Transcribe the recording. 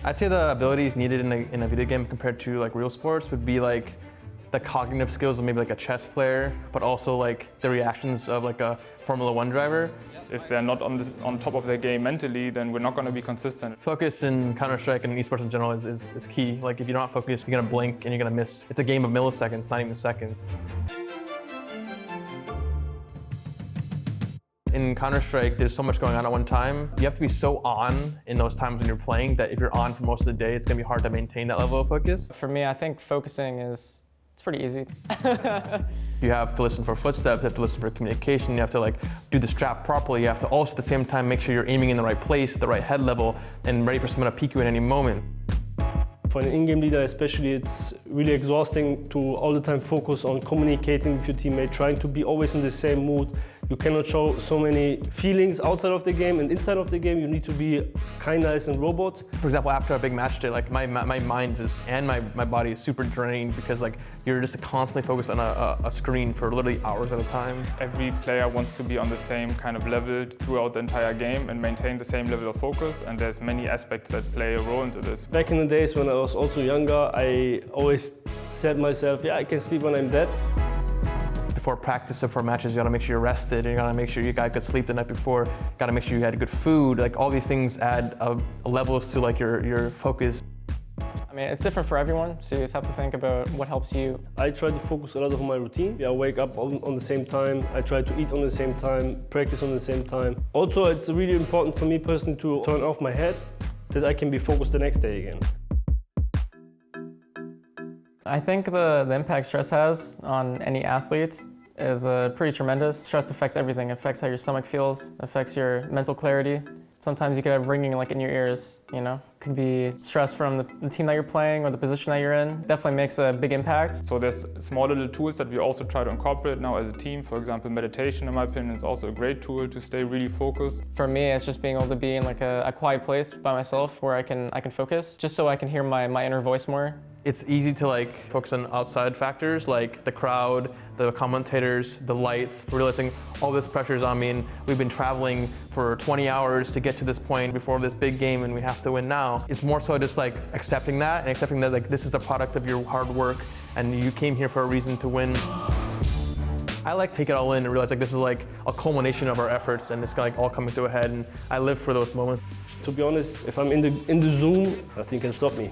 I'd say the abilities needed in a video game compared to like real sports would be like the cognitive skills of maybe like a chess player, but also like the reactions of like a Formula 1 driver. If they're not on top of their game mentally, then we're not going to be consistent. Focus in Counter-Strike and esports in general is key. Like if you're not focused, you're gonna blink and you're gonna miss. It's a game of milliseconds, not even seconds. In Counter-Strike, there's so much going on at one time. You have to be so on in those times when you're playing that if you're on for most of the day, it's gonna be hard to maintain that level of focus. For me, I think focusing it's pretty easy. You have to listen for footsteps, you have to listen for communication, you have to like do the strap properly, you have to also at the same time make sure you're aiming in the right place, at the right head level, and ready for someone to peek you at any moment. For an in-game leader especially, it's really exhausting to all the time focus on communicating with your teammate, trying to be always in the same mood. You cannot show so many feelings outside of the game, and inside of the game you need to be kinda as a robot. For example, after a big match day, like my mind and my body is super drained because like you're just constantly focused on a screen for literally hours at a time. Every player wants to be on the same kind of level throughout the entire game and maintain the same level of focus, and there's many aspects that play a role into this. Back in the days when I was also younger, I always said myself, yeah, I can sleep when I'm dead. Before practice and for matches, you gotta make sure you're rested, and you gotta make sure you got good sleep the night before, you gotta make sure you had good food. Like all these things add levels to like your focus. I mean, it's different for everyone, so you just have to think about what helps you. I try to focus a lot on my routine. I wake up on the same time, I try to eat on the same time, practice on the same time. Also, it's really important for me personally to turn off my head, that I can be focused the next day again. I think the impact stress has on any athlete is pretty tremendous. Stress affects everything. It affects how your stomach feels, it affects your mental clarity. Sometimes you could have ringing like in your ears, you know? Could be stress from the team that you're playing or the position that you're in. Definitely makes a big impact. So there's small little tools that we also try to incorporate now as a team. For example, meditation, in my opinion, is also a great tool to stay really focused. For me, it's just being able to be in like a quiet place by myself where I can focus, just so I can hear my inner voice more. It's easy to like focus on outside factors like the crowd, the commentators, the lights, realizing all this pressure is on me and we've been traveling for 20 hours to get to this point before this big game and we have to win now. It's more so just like accepting that and accepting that like this is a product of your hard work and you came here for a reason to win. I like take it all in and realize like this is like a culmination of our efforts and it's like all coming to a head, and I live for those moments. To be honest, if I'm in the zone, nothing can stop me.